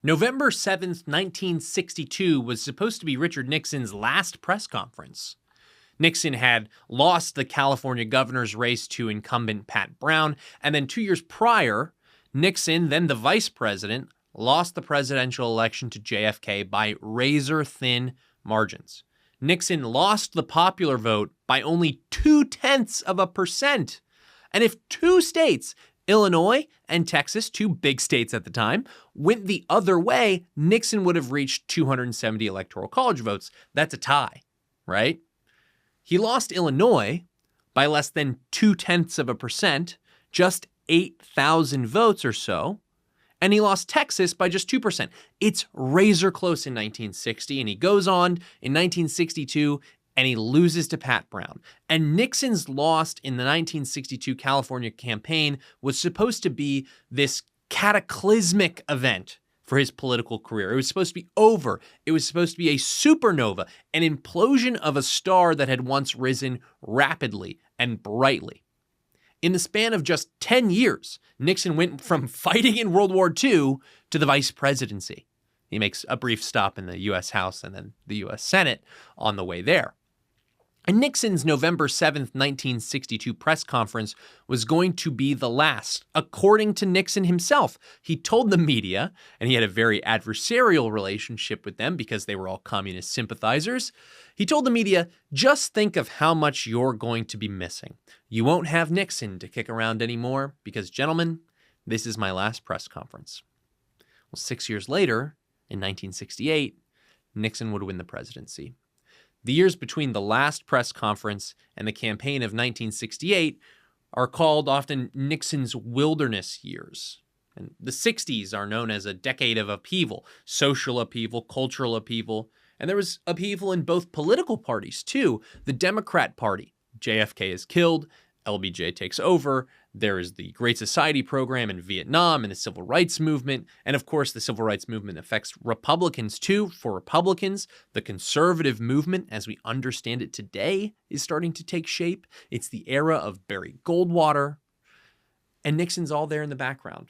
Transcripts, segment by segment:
November 7th, 1962 was supposed to be Richard Nixon's last press conference. Nixon had lost the California governor's race to incumbent Pat Brown, and then 2 years prior, Nixon, then the vice president, lost the presidential election to JFK by razor-thin margins. Nixon lost the popular vote by only 0.2%. And if two states, Illinois and Texas, two big states at the time, went the other way, Nixon would have reached 270 electoral college votes. That's a tie, right? He lost Illinois by less than 0.2%, just 8,000 votes or so, and he lost Texas by just 2%. It's razor close in 1960, and he goes on in 1962, and he loses to Pat Brown. And Nixon's loss in the 1962 California campaign was supposed to be this cataclysmic event for his political career. It was supposed to be over. It was supposed to be a supernova, an implosion of a star that had once risen rapidly and brightly. In the span of just 10 years, Nixon went from fighting in World War II to the vice presidency. He makes a brief stop in the U.S. House and then the U.S. Senate on the way there. And Nixon's November 7th, 1962 press conference was going to be the last, according to Nixon himself. He told the media, and he had a very adversarial relationship with them because they were all communist sympathizers. He told the media, just think of how much you're going to be missing. You won't have Nixon to kick around anymore because, gentlemen, this is my last press conference. Well, 6 years later, in 1968, Nixon would win the presidency. The years between the last press conference and the campaign of 1968 are called often Nixon's wilderness years. And the 60s are known as a decade of upheaval, social upheaval, cultural upheaval, and there was upheaval in both political parties too. The Democrat Party, JFK is killed, LBJ takes over, there is the Great Society program in Vietnam and the Civil Rights Movement. And of course, the Civil Rights Movement affects Republicans too. For Republicans, the conservative movement, as we understand it today, is starting to take shape. It's the era of Barry Goldwater. And Nixon's all there in the background.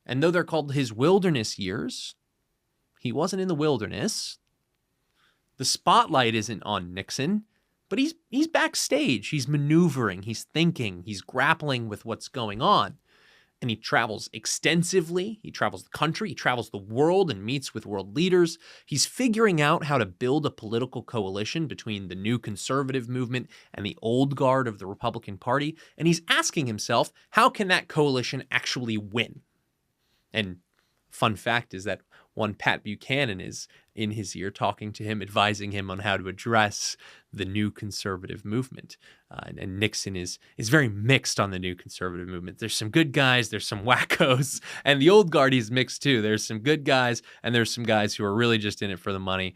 And though they're called his wilderness years, he wasn't in the wilderness. The spotlight isn't on Nixon. But he's backstage, he's maneuvering, he's thinking, he's grappling with what's going on. And he travels extensively, he travels the country, he travels the world and meets with world leaders. He's figuring out how to build a political coalition between the new conservative movement and the old guard of the Republican Party. And he's asking himself, how can that coalition actually win? And fun fact is that one Pat Buchanan is in his ear talking to him, advising him on how to address the new conservative movement. And Nixon is very mixed on the new conservative movement. There's some good guys, there's some wackos, and the old guard he's mixed too. There's some good guys, and there's some guys who are really just in it for the money.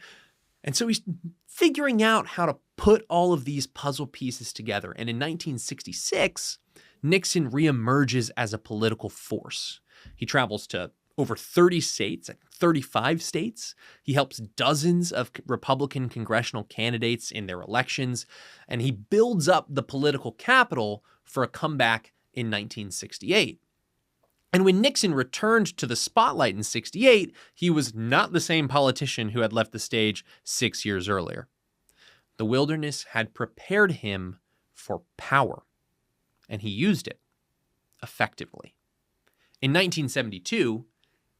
And so he's figuring out how to put all of these puzzle pieces together. And in 1966, Nixon reemerges as a political force. He travels to over 30 states, 35 states. He helps dozens of Republican congressional candidates in their elections, and he builds up the political capital for a comeback in 1968. And when Nixon returned to the spotlight in 68, he was not the same politician who had left the stage 6 years earlier. The wilderness had prepared him for power, and he used it effectively. In 1972,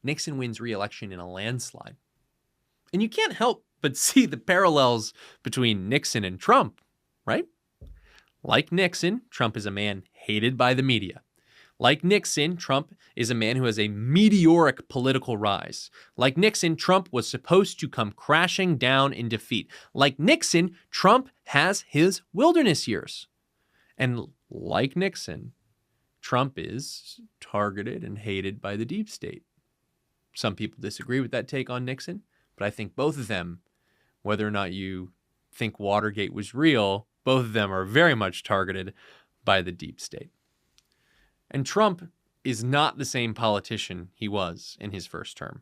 Nixon wins re-election in a landslide. And you can't help but see the parallels between Nixon and Trump, right? Like Nixon, Trump is a man hated by the media. Like Nixon, Trump is a man who has a meteoric political rise. Like Nixon, Trump was supposed to come crashing down in defeat. Like Nixon, Trump has his wilderness years. And like Nixon, Trump is targeted and hated by the deep state. Some people disagree with that take on Nixon, but I think both of them, whether or not you think Watergate was real, both of them are very much targeted by the deep state. And Trump is not the same politician he was in his first term.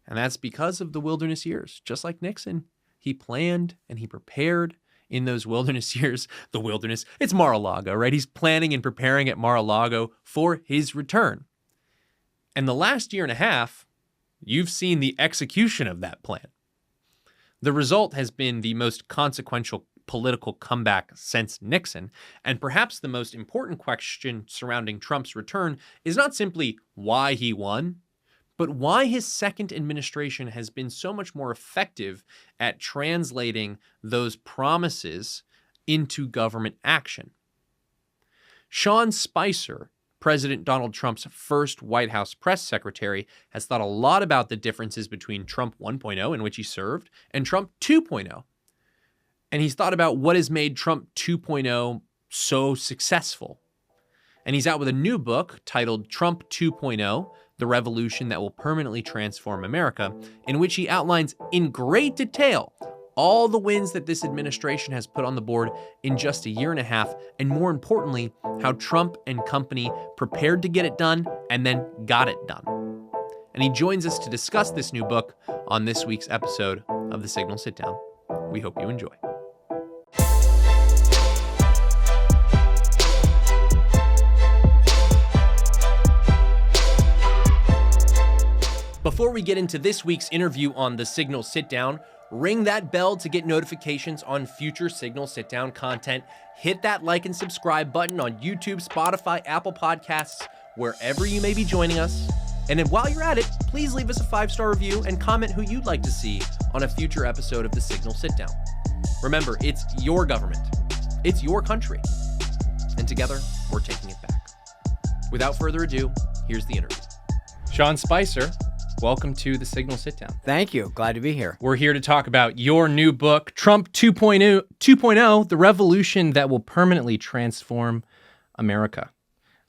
And that's because of the wilderness years. Just like Nixon, he planned and he prepared in those wilderness years. The wilderness, it's Mar-a-Lago, right? He's planning and preparing at Mar-a-Lago for his return. And the last year and a half You've seen the execution of that plan. The result has been the most consequential political comeback since Nixon, and perhaps the most important question surrounding Trump's return is not simply why he won, but why his second administration has been so much more effective at translating those promises into government action. Sean Spicer, President Donald Trump's first White House press secretary, has thought a lot about the differences between Trump 1.0, in which he served, and Trump 2.0. And he's thought about what has made Trump 2.0 so successful. And he's out with a new book titled Trump 2.0, The Revolution That Will Permanently Transform America, in which he outlines in great detail all the wins that this administration has put on the board in just a year and a half, and more importantly, how Trump and company prepared to get it done and then got it done. And he joins us to discuss this new book on this week's episode of The Signal Sit Down. We hope you enjoy. Before we get into this week's interview on The Signal Sit Down, ring that bell to get notifications on future Signal Sit Down content. Hit that like and subscribe button on YouTube, Spotify, Apple Podcasts, wherever you may be joining us. And then while you're at it, please leave us a 5-star review and comment who you'd like to see on a future episode of The Signal Sit Down. Remember, it's your government. It's your country. And together, we're taking it back. Without further ado, here's the interview. Sean Spicer, welcome to The Signal Sit Down. Thank you. Glad to be here. We're here to talk about your new book, Trump 2.0, The Revolution That Will Permanently Transform America.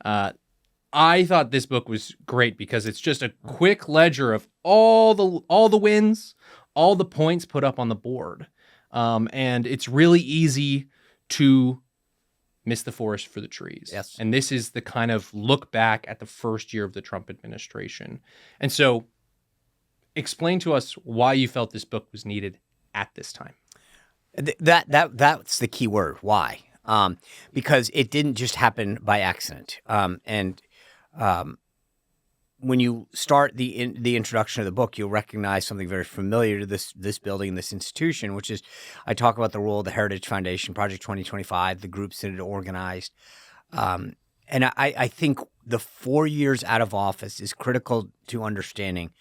I thought this book was great because it's just a quick ledger of all the wins, all the points put up on the board. And it's really easy to miss the forest for the trees. Yes. And this is the kind of look back at the first year of the Trump administration. And so explain to us why you felt this book was needed at this time. That's the key word, why. Because it didn't just happen by accident. When you start the introduction of the book, you'll recognize something very familiar to this building, this institution, which is I talk about the role of the Heritage Foundation, Project 2025, the groups that it organized. And I think the 4 years out of office is critical to understanding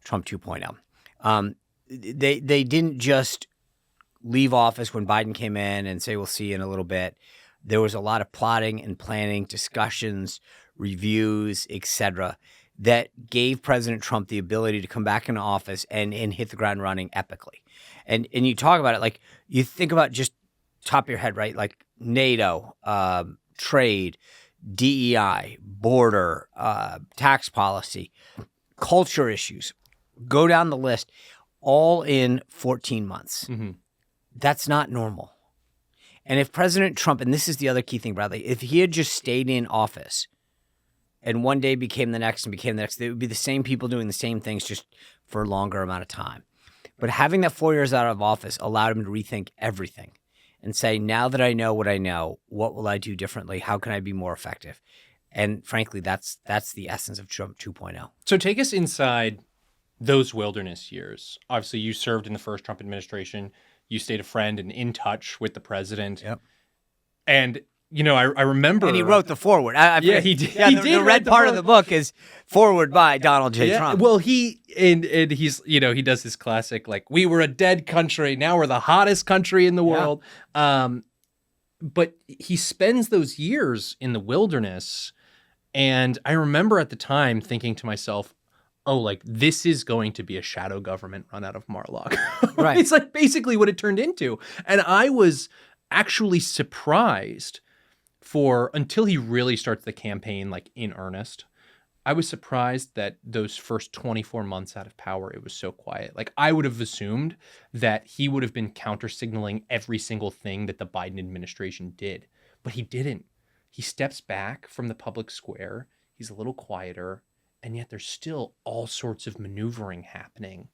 Trump 2.0. They didn't just leave office when Biden came in and say, we'll see you in a little bit. There was a lot of plotting and planning, discussions, reviews, etc., that gave President Trump the ability to come back into office and hit the ground running epically. And you talk about it like you think about just top of your head, right? Like NATO, trade, DEI, border, tax policy, culture issues, go down the list, all in 14 months. Mm-hmm. That's not normal. And if President Trump, and this is the other key thing, Bradley, if he had just stayed in office and one day became the next and became the next, it would be the same people doing the same things just for a longer amount of time. But having that 4 years out of office allowed him to rethink everything and say, now that I know what I know, what will I do differently? How can I be more effective? And frankly, that's the essence of Trump 2.0. So take us inside those wilderness years. Obviously, you served in the first Trump administration. You stayed a friend and in touch with the president. Yep. And you know, I remember, and he wrote the foreword. Yeah, he did. Yeah, the red part of the book is foreword by Donald J. Trump. Well, he's he does his classic like, we were a dead country, now we're the hottest country in the world. But he spends those years in the wilderness, and I remember at the time thinking to myself, oh, like this is going to be a shadow government run out of Mar-a-Lago. Right. It's like basically what it turned into, and I was actually surprised. Until he really starts the campaign like in earnest, I was surprised that those first 24 months out of power, it was so quiet. Like I would have assumed that he would have been counter-signaling every single thing that the Biden administration did, but he didn't. He steps back from the public square. He's a little quieter, and yet there's still all sorts of maneuvering happening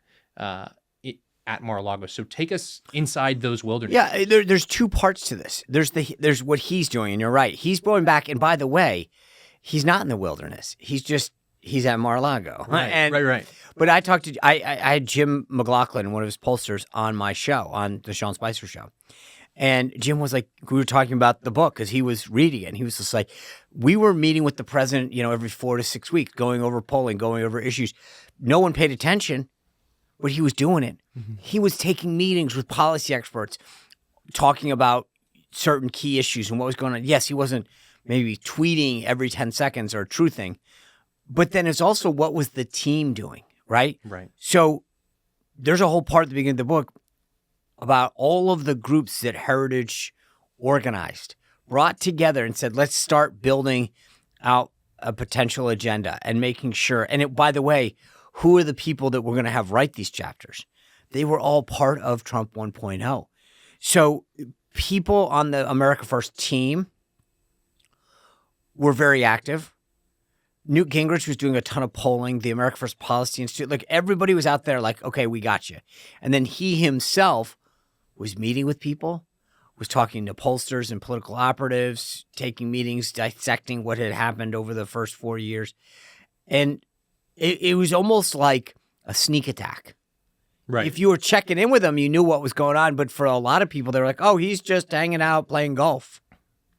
at Mar-a-Lago. So take us inside those wilderness. Yeah, there's two parts to this. There's what he's doing, and you're right. He's going back, and by the way, he's not in the wilderness. He's just he's at Mar-a-Lago. Right, right. But I had Jim McLaughlin, one of his pollsters, on my show, on the Sean Spicer show. And Jim was like, we were talking about the book because he was reading it. And he was just like, we were meeting with the president, every 4 to 6 weeks, going over polling, going over issues. No one paid attention, but he was doing it. Mm-hmm. He was taking meetings with policy experts, talking about certain key issues and what was going on. Yes, he wasn't maybe tweeting every 10 seconds or truthing, but then it's also what was the team doing, right? Right. So there's a whole part at the beginning of the book about all of the groups that Heritage organized, brought together and said, let's start building out a potential agenda and making sure. And by the way, who are the people that we're going to have write these chapters? They were all part of Trump 1.0. So people on the America First team were very active. Newt Gingrich was doing a ton of polling. The America First Policy Institute, like everybody was out there like, okay, we got you. And then he himself was meeting with people, was talking to pollsters and political operatives, taking meetings, dissecting what had happened over the first 4 years. And it was almost like a sneak attack. Right. If you were checking in with him, you knew what was going on. But for a lot of people, they were like, oh, he's just hanging out playing golf.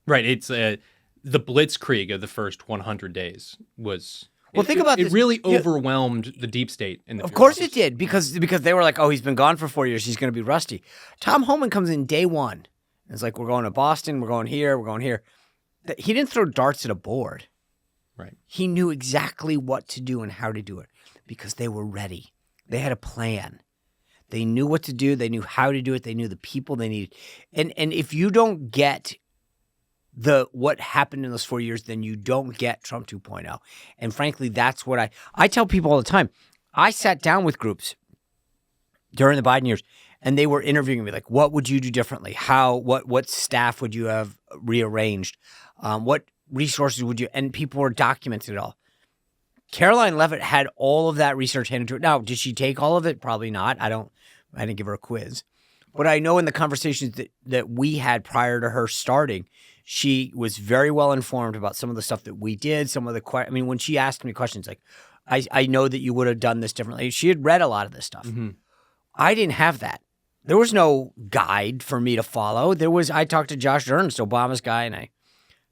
Right. It's the blitzkrieg of the first 100 days was... Well, think about this. It really overwhelmed the deep state. Of course it did, because they were like, oh, he's been gone for 4 years. He's going to be rusty. Tom Homan comes in day one. It's like, we're going to Boston. We're going here. We're going here. He didn't throw darts at a board. Right. He knew exactly what to do and how to do it because they were ready. They had a plan. They knew what to do. They knew how to do it. They knew the people they needed. And if you don't get what happened in those 4 years, then you don't get Trump 2.0. And frankly, that's what I tell people all the time. I sat down with groups during the Biden years, and they were interviewing me like, what would you do differently? What staff would you have rearranged? What resources would you, and people were documenting it all. Caroline Leavitt had all of that research handed to her. Now, did she take all of it? Probably not. I didn't give her a quiz. But I know in the conversations that we had prior to her starting, she was very well informed about some of the stuff that we did, some of the when she asked me questions like, I know that you would have done this differently. She had read a lot of this stuff. Mm-hmm. I didn't have that. There was no guide for me to follow. I talked to Josh Ernst, Obama's guy, and I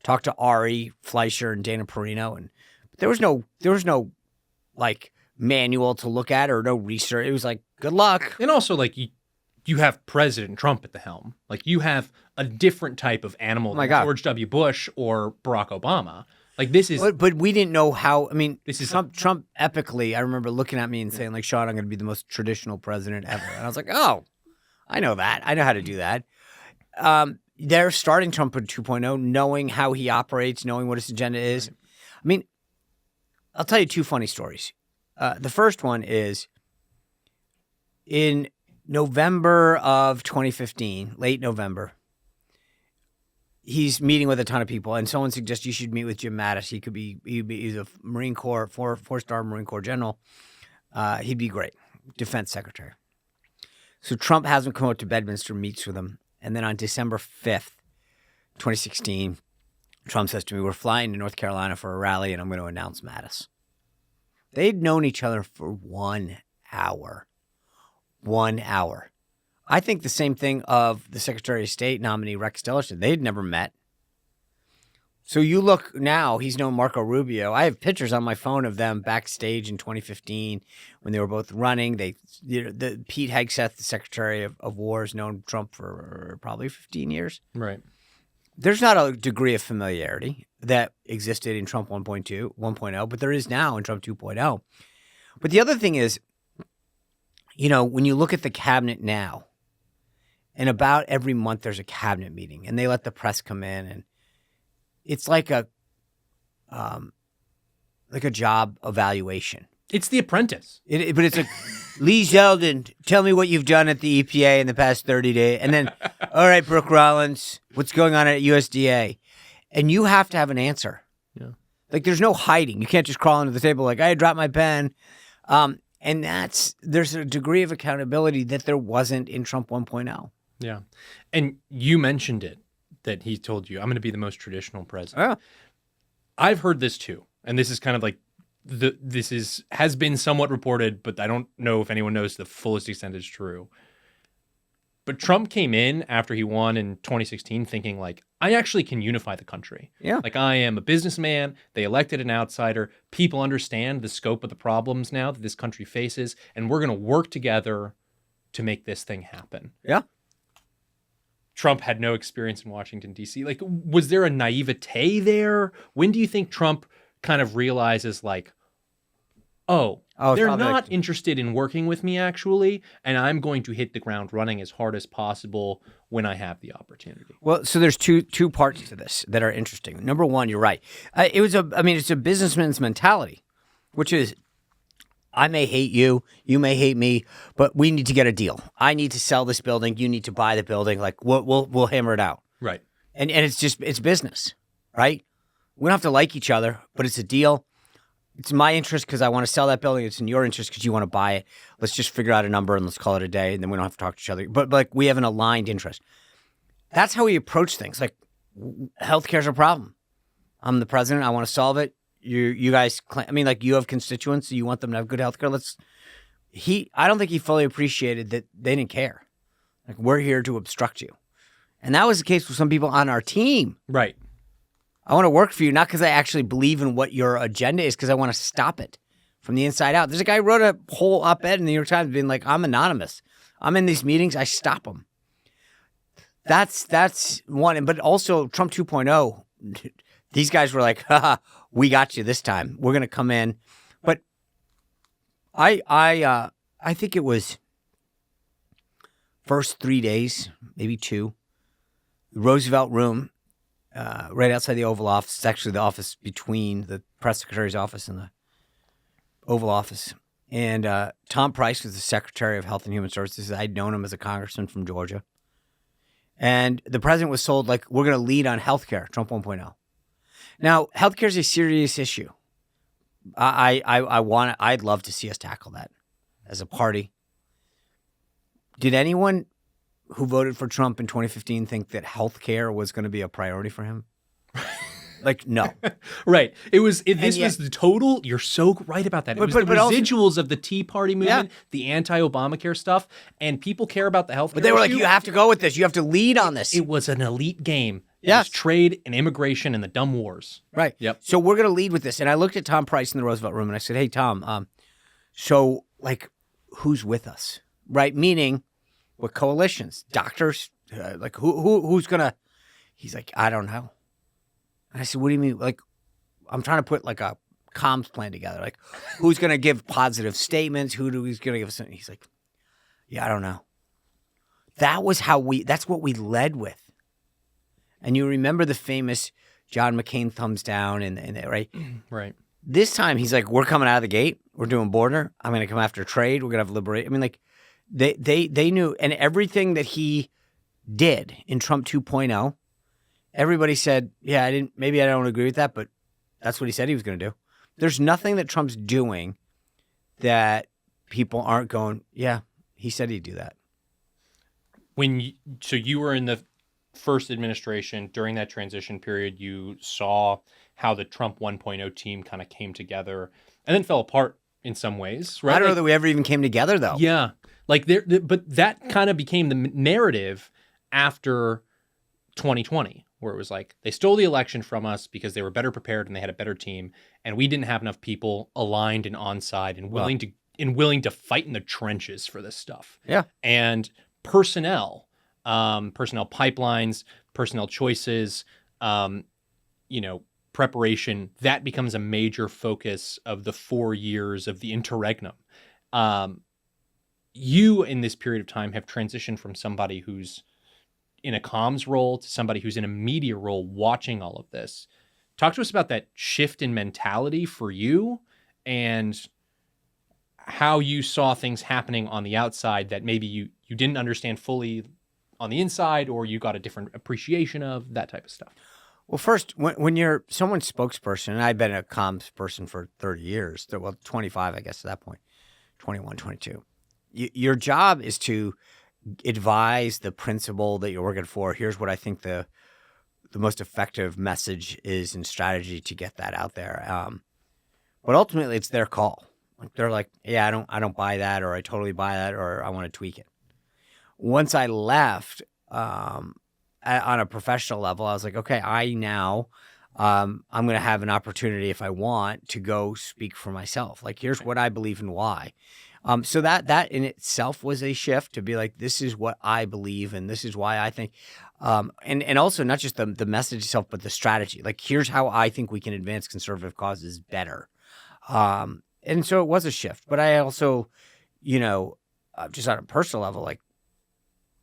talked to Ari Fleischer and Dana Perino, and there was no like manual to look at or no research. It was like, good luck. And also like you have President Trump at the helm. Like you have a different type of animal than George W. Bush or Barack Obama. Like this is, but we didn't know how. I mean, this is Trump epically. I remember looking at me and saying, like, Sean, I'm going to be the most traditional president ever. And I was like, oh, I know that. I know how to do that. They're starting Trump with 2.0, knowing how he operates, knowing what his agenda is. Right. I mean, I'll tell you two funny stories. The first one is in November of 2015, late November. He's meeting with a ton of people, and someone suggests you should meet with Jim Mattis. He's a Marine Corps, four-star Marine Corps general. He'd be great, defense secretary. So Trump has him come out to Bedminster, meets with him, and then on December 5th, 2016, Trump says to me, we're flying to North Carolina for a rally, and I'm going to announce Mattis. They'd known each other for 1 hour. 1 hour. I think the same thing of the Secretary of State nominee, Rex Tillerson. They'd never met. So you look now, he's known Marco Rubio. I have pictures on my phone of them backstage in 2015 when they were both running. Pete Hegseth, the Secretary of War, has known Trump for probably 15 years. Right. There's not a degree of familiarity that existed in Trump 1.0, but there is now in Trump 2.0. But the other thing is, when you look at the cabinet now, and about every month there's a cabinet meeting, and they let the press come in, and it's like a job evaluation. It's The Apprentice. But it's like, Lee Zeldin, tell me what you've done at the EPA in the past 30 days. And then, all right, Brooke Rollins, what's going on at USDA? And you have to have an answer. Yeah. Like there's no hiding. You can't just crawl under the table like, I dropped my pen. And there's a degree of accountability that there wasn't in Trump 1.0. Yeah. And you mentioned it, that he told you, I'm going to be the most traditional president. Yeah. I've heard this too. And this is kind of like has been somewhat reported, but I don't know if anyone knows the fullest extent is true. But Trump came in after he won in 2016 thinking like, I actually can unify the country. Yeah. Like, I am a businessman. They elected an outsider. People understand the scope of the problems now that this country faces, and we're going to work together to make this thing happen. Yeah. Trump had no experience in Washington, D.C. Like, was there a naivete there? When do you think Trump kind of realizes like, oh, they're not interested in working with me, actually, and I'm going to hit the ground running as hard as possible when I have the opportunity? Well, so there's two parts to this that are interesting. Number one, you're right. It's a businessman's mentality, which is, I may hate you, you may hate me, but we need to get a deal. I need to sell this building, you need to buy the building. Like, we'll hammer it out. Right. And it's business, right? We don't have to like each other, but it's a deal. It's in my interest because I want to sell that building. It's in your interest because you want to buy it. Let's just figure out a number and let's call it a day, and then we don't have to talk to each other. But like, we have an aligned interest. That's how we approach things. Like, healthcare's a problem. I'm the president. I want to solve it. You guys, like, you have constituents. You want them to have good healthcare. I don't think he fully appreciated that they didn't care. Like, we're here to obstruct you, and that was the case with some people on our team. Right. I want to work for you, not because I actually believe in what your agenda is, because I want to stop it from the inside out. There's a guy who wrote a whole op-ed in the New York Times being like, I'm anonymous. I'm in these meetings. I stop them. That's one. But also Trump 2.0, these guys were like, haha, we got you this time. We're going to come in. But I think it was first 3 days, maybe 2, Roosevelt Room, right outside the Oval Office. It's actually the office between the press secretary's office and the Oval Office. And Tom Price was the Secretary of Health and Human Services. I'd known him as a congressman from Georgia. And the president was told, like, we're going to lead on healthcare, Trump 1.0. Now, healthcare is a serious issue. I'd love to see us tackle that as a party. Did anyone who voted for Trump in 2015 think that healthcare was going to be a priority for him? Like, no. Right. This was the total. You're so right about that. It was the residuals of the Tea Party movement, the anti-Obamacare stuff, and people care about the healthcare. But they were like, you have to go with this. You have to lead on this. It was an elite game. It was trade and immigration and the dumb wars. Right. Yep. So we're going to lead with this. And I looked at Tom Price in the Roosevelt Room and I said, hey, Tom, so, like, who's with us? Right? Meaning, what coalitions? Doctors? Like, who's going to? He's like, I don't know. And I said, what do you mean? Like, I'm trying to put, like, a comms plan together. Like, who's going to give positive statements? Who's going to give us something? He's like, yeah, I don't know. That's what we led with. And you remember the famous John McCain thumbs down and right? Right. This time he's like, we're coming out of the gate. We're doing border. I'm going to come after trade. We're going to have liberation. I mean, like, they knew. And everything that he did in Trump 2.0, everybody said, yeah, maybe I don't agree with that, but that's what he said he was going to do. There's nothing that Trump's doing that people aren't going, yeah, he said he'd do that. So you were in the first administration. During that transition period, you saw how the Trump 1.0 team kind of came together and then fell apart in some ways, right? I don't know that we ever even came together, though. Yeah. Like but that kind of became the narrative after 2020, where it was like, they stole the election from us because they were better prepared and they had a better team, and we didn't have enough people aligned and on side and willing to fight in the trenches for this stuff. Yeah. And personnel pipelines, personnel choices, preparation, that becomes a major focus of the 4 years of the interregnum. You, in this period of time, have transitioned from somebody who's in a comms role to somebody who's in a media role watching all of this. Talk to us about that shift in mentality for you and how you saw things happening on the outside that maybe you didn't understand fully on the inside, or you got a different appreciation of, that type of stuff. Well, first, when you're someone's spokesperson, and I've been a comms person for 30 years, 25, I guess, at that point, 21, 22. Your job is to advise the principal that you're working for. Here's what I think the most effective message is and strategy to get that out there. But ultimately, it's their call. Like they're like, yeah, I don't buy that, or I totally buy that, or I want to tweak it. Once I left, on a professional level, I was like, okay, I now, I'm going to have an opportunity if I want to go speak for myself. Like, here's what I believe and why. So that in itself was a shift to be like, this is what I believe and this is why I think, and also not just the message itself, but the strategy. Like, here's how I think we can advance conservative causes better. And so it was a shift, but I also, just on a personal level, like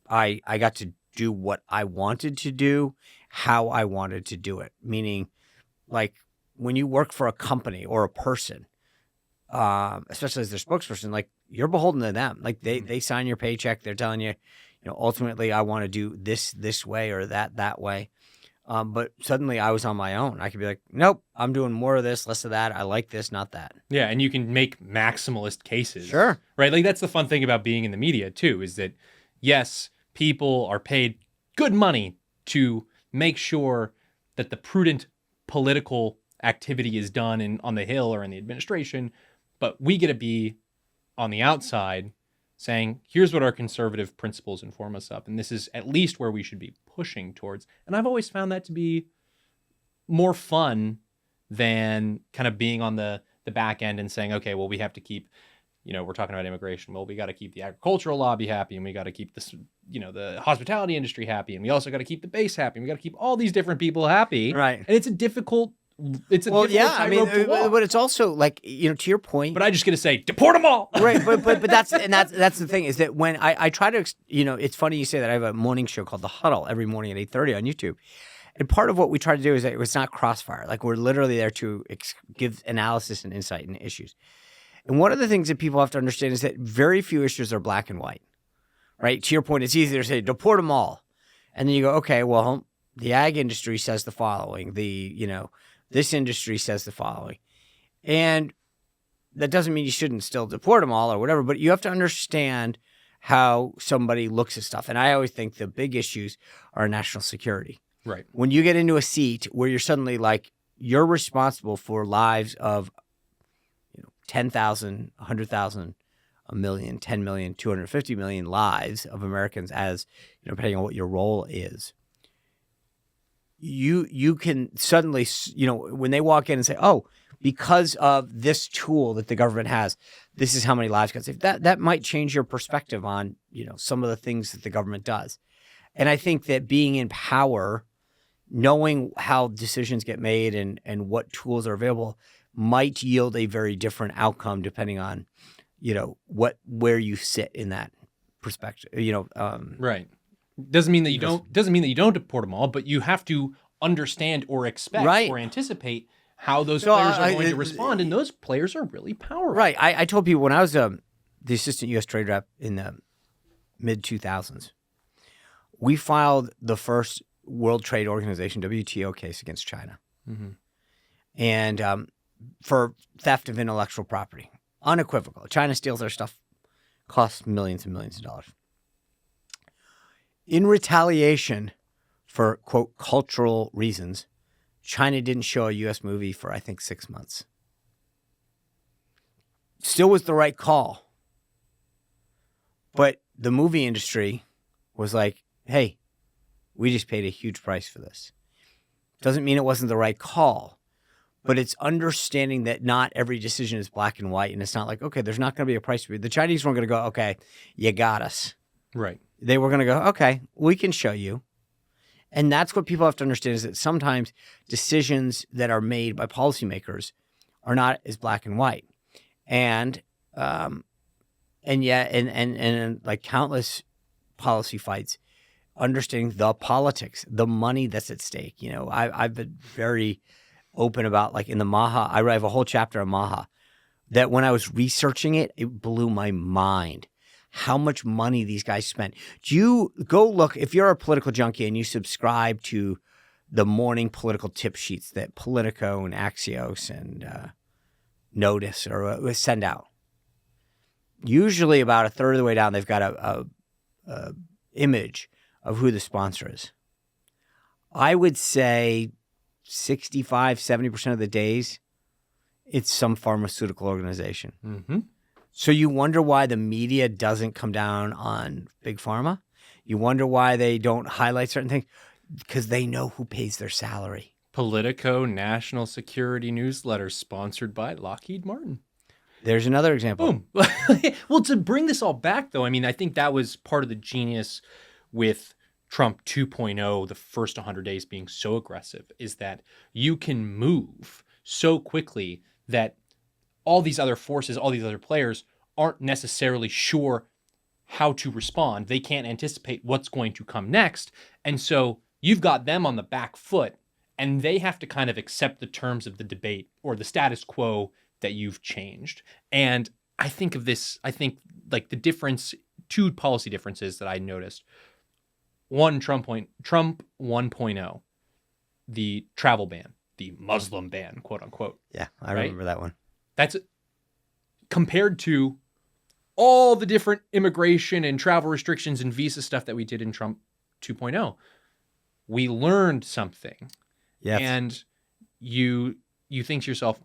I got to do what I wanted to do, how I wanted to do it. Meaning, like when you work for a company or a person, especially as their spokesperson, like you're beholden to them. Like they sign your paycheck. They're telling you, ultimately I want to do this way or that way. But suddenly I was on my own. I could be like, nope, I'm doing more of this, less of that. I like this, not that. Yeah, and you can make maximalist cases. Sure. Right? Like that's the fun thing about being in the media too, is that yes, people are paid good money to make sure that the prudent political activity is done on the Hill or in the administration, but we get to be on the outside saying, here's what our conservative principles inform us of, and this is at least where we should be pushing towards. And I've always found that to be more fun than kind of being on the back end and saying, okay, well, we have to keep, we're talking about immigration. Well, we got to keep the agricultural lobby happy, and we got to keep this, the hospitality industry happy, and we also got to keep the base happy. And we got to keep all these different people happy. Right. And it's a difficult tightrope to walk. But it's also like, to your point. But I just get to say, deport them all. Right. But that's the thing is that when I try to, it's funny you say that. I have a morning show called The Huddle every morning at 8:30 on YouTube. And part of what we try to do is that it's not crossfire. Like we're literally there to give analysis and insight into issues. And one of the things that people have to understand is that very few issues are black and white, right? To your point, it's easier to say, deport them all. And then you go, okay, well, the ag industry says the following, this industry says the following. And that doesn't mean you shouldn't still deport them all or whatever, but you have to understand how somebody looks at stuff. And I always think the big issues are national security. Right. When you get into a seat where you're suddenly like, you're responsible for lives of 10,000, 100,000, a million, 10 million, 250 million lives of Americans as, depending on what your role is. You can suddenly, when they walk in and say, oh, because of this tool that the government has, this is how many lives got saved. That might change your perspective on, some of the things that the government does. And I think that being in power, knowing how decisions get made and what tools are available might yield a very different outcome depending on, where you sit in that perspective, Right. Doesn't mean that you don't deport them all, but you have to understand or expect or anticipate how those players are going to respond, and those players are really powerful. Right. I told people when I was the assistant U.S. trade rep in the mid-2000s, we filed the first World Trade Organization, WTO, case against China. Mm-hmm. And for theft of intellectual property. Unequivocal. China steals our stuff, costs millions and millions of dollars. In retaliation for, quote, cultural reasons, China didn't show a U.S. movie for, I think, 6 months. Still was the right call. But the movie industry was like, hey, we just paid a huge price for this. Doesn't mean it wasn't the right call, but it's understanding that not every decision is black and white. And it's not like, okay, there's not going to be a price. The Chinese weren't going to go, okay, you got us. Right. They were going to go, okay, we can show you. And that's what people have to understand is that sometimes decisions that are made by policymakers are not as black and white. And yet, and like countless policy fights, understanding the politics, the money that's at stake. I've been very open about, like in the Maha, I have a whole chapter on Maha that when I was researching it, it blew my mind how much money these guys spent. Do you go look, if you're a political junkie and you subscribe to the morning political tip sheets that Politico and Axios and Notice or send out, usually about a third of the way down, they've got a image of who the sponsor is. I would say 65, 70% of the days, it's some pharmaceutical organization. Mm-hmm. So you wonder why the media doesn't come down on Big Pharma? You wonder why they don't highlight certain things? Because they know who pays their salary. Politico National Security Newsletter sponsored by Lockheed Martin. There's another example. Boom. Well, to bring this all back, though, I mean, I think that was part of the genius with Trump 2.0, the first 100 days being so aggressive, is that you can move so quickly that all these other forces, all these other players aren't necessarily sure how to respond. They can't anticipate what's going to come next. And so you've got them on the back foot, and they have to kind of accept the terms of the debate or the status quo that you've changed. And I think like the difference, two policy differences that I noticed. One, Trump 1.0, the travel ban, the Muslim ban, quote unquote. Yeah, I remember that one. That's compared to all the different immigration and travel restrictions and visa stuff that we did in Trump 2.0. We learned something. Yes. And you think to yourself,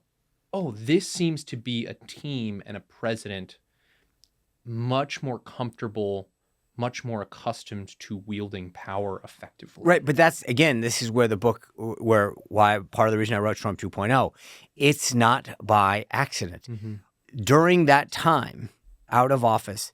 oh, this seems to be a team and a president much more comfortable, much more accustomed to wielding power effectively. Right, but that's, again, this is where the book, why part of the reason I wrote Trump 2.0, it's not by accident. Mm-hmm. During that time, out of office,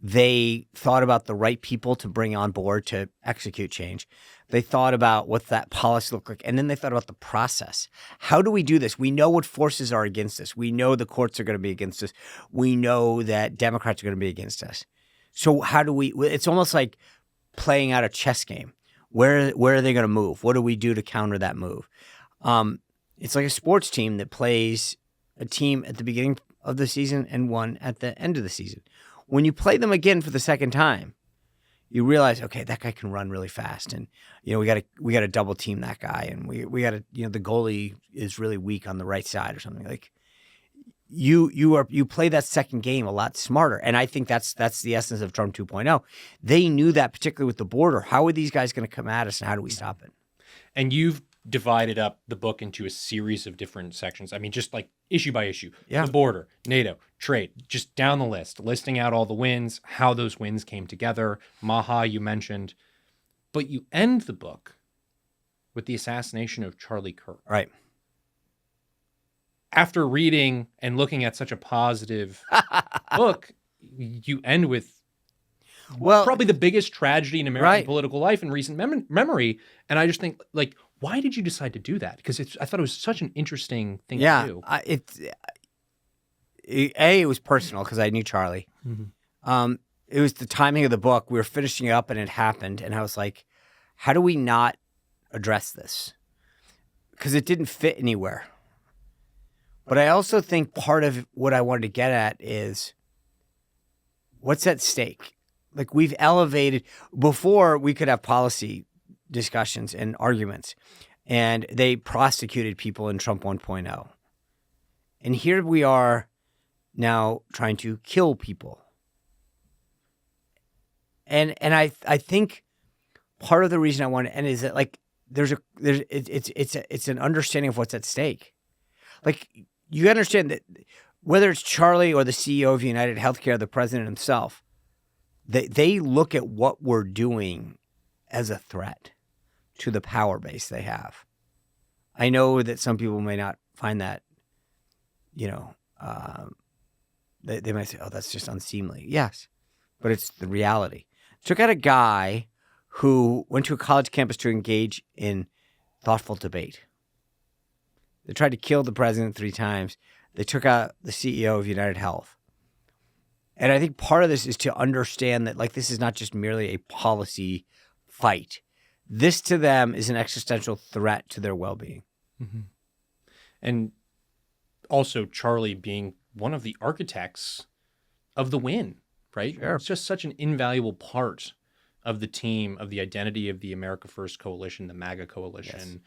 they thought about the right people to bring on board to execute change. They thought about what that policy looked like, and then they thought about the process. How do we do this? We know what forces are against us. We know the courts are going to be against us. We know that Democrats are going to be against us. So how do we – it's almost like playing out a chess game. Where are they going to move? What do we do to counter that move? It's like a sports team that plays a team at the beginning of the season and one at the end of the season. When you play them again for the second time, you realize, okay, that guy can run really fast, and we got to double team that guy, and we got to the goalie is really weak on the right side or something. Like you play that second game a lot smarter, and I think that's the essence of Trump 2.0. They knew that, particularly with the border. How are these guys going to come at us, and how do we stop it? And you've divided up the book into a series of different sections. I mean, just like issue by issue. Yeah. The border, NATO, trade, just down the list, listing out all the wins, how those wins came together. Maha, you mentioned. But you end the book with the assassination of Charlie Kirk. Right. After reading and looking at such a positive book, you end with probably the biggest tragedy in American political life in recent memory. And I just think, like, why did you decide to do that? Because I thought it was such an interesting thing to do. It was personal because I knew Charlie. Mm-hmm. It was the timing of the book. We were finishing it up and it happened. And I was like, how do we not address this? Because it didn't fit anywhere. But I also think part of what I wanted to get at is what's at stake? Like, we've elevated – before we could have policy discussions and arguments, and they prosecuted people in Trump 1.0. And here we are now trying to kill people. And I think part of the reason I want to end is that, like, it's an understanding of what's at stake. Like, you understand that whether it's Charlie or the CEO of United Healthcare, the president himself, they look at what we're doing as a threat to the power base they have. I know that some people may not find that, they might say, oh, that's just unseemly. Yes, but it's the reality. Took out a guy who went to a college campus to engage in thoughtful debate. They tried to kill the president 3 times. They took out the CEO of United Health. And I think part of this is to understand that, like, this is not just merely a policy fight. This to them is an existential threat to their well-being. Mm-hmm. And also Charlie being one of the architects of the win, right? Sure. It's just such an invaluable part of the team, of the identity of the America First Coalition, the MAGA coalition. Yes.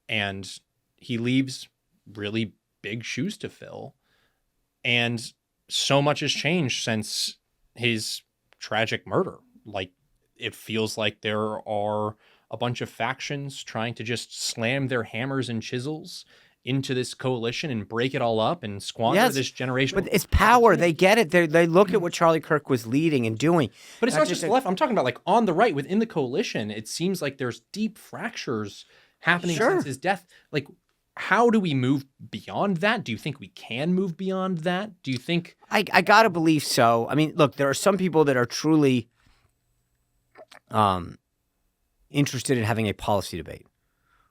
And he leaves really big shoes to fill. And so much has changed since his tragic murder. Like, it feels like there are a bunch of factions trying to just slam their hammers and chisels into this coalition and break it all up and squander this generational. But it's power. They get it. They look at what Charlie Kirk was leading and doing. But it's not just the left. I'm talking about like on the right within the coalition. It seems like there's deep fractures happening since his death. Like, how do we move beyond that? Do you think we can move beyond that? Do you think? I gotta believe so. I mean, look, there are some people that are truly interested in having a policy debate.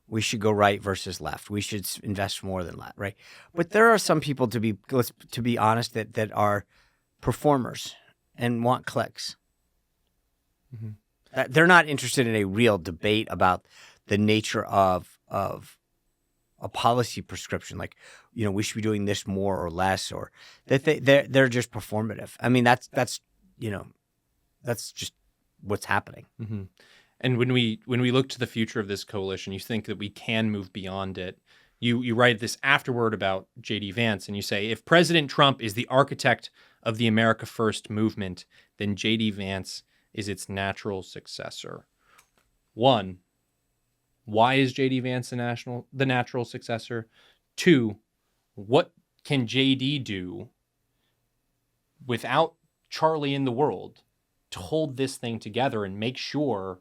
We should go right versus left. We should invest more than left, right? But there are some people, to be honest, that are performers and want clicks. Mm-hmm. They're not interested in a real debate about the nature of a policy prescription, like, you know, we should be doing this more or less, or that they're just performative. I mean, that's just what's happening. Mm-hmm. And when we look to the future of this coalition, you think that we can move beyond it. You write this afterward about J.D. Vance, and you say, if President Trump is the architect of the America First movement, then J.D. Vance is its natural successor. One, why is J.D. Vance the natural successor? Two, what can J.D. do without Charlie in the world to hold this thing together and make sure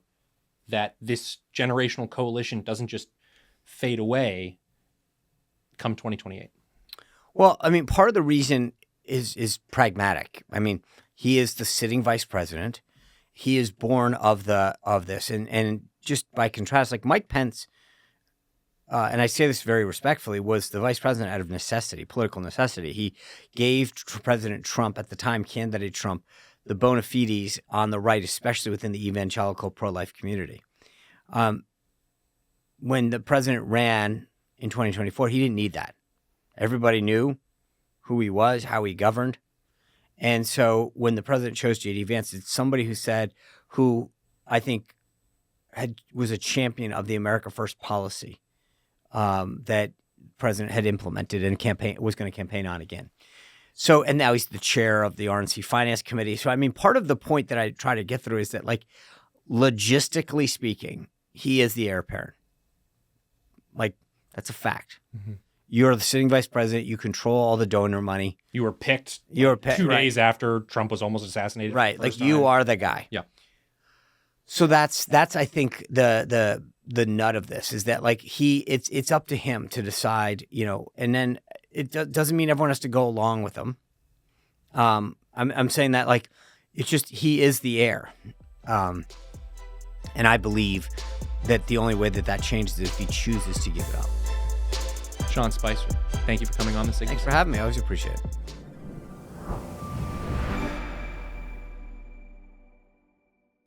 that this generational coalition doesn't just fade away come 2028? Well, I mean, part of the reason is pragmatic. I mean, he is the sitting vice president. He is born of this, and just by contrast, like Mike Pence, and I say this very respectfully, was the vice president out of necessity, political necessity. He gave President Trump at the time, candidate Trump, the bona fides on the right, especially within the evangelical pro-life community. When the president ran in 2024, he didn't need that. Everybody knew who he was, how he governed. And so when the president chose J.D. Vance, it's somebody who I think was a champion of the America First policy that the president had implemented and was going to campaign on again. So, and now he's the chair of the RNC Finance Committee. So, I mean, part of the point that I try to get through is that, like, logistically speaking, he is the heir apparent. Like, that's a fact. Mm-hmm. You're the sitting vice president. You control all the donor money. You were picked 2 days after Trump was almost assassinated. Right. Like, you are the guy. Yeah. So that's I think the nut of this is that, like, it's up to him to decide, you know, and then it doesn't mean everyone has to go along with him. I'm saying that, like, it's just he is the heir, and I believe that the only way that changes is if he chooses to give it up. Sean Spicer, thank you for coming on the Signal. Thanks for having me. I always appreciate it.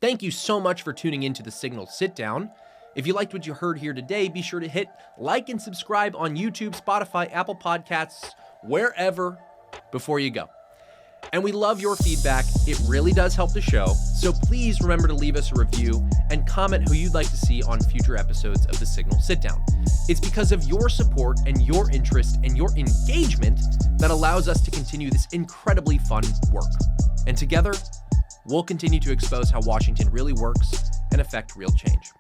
Thank you so much for tuning into the Signal Sit Down. If you liked what you heard here today, be sure to hit like and subscribe on YouTube, Spotify, Apple Podcasts, wherever before you go. And we love your feedback. It really does help the show. So please remember to leave us a review and comment who you'd like to see on future episodes of the Signal Sit Down. It's because of your support and your interest and your engagement that allows us to continue this incredibly fun work. And together, we'll continue to expose how Washington really works and affect real change.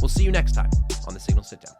We'll see you next time on the Signal Sit Down.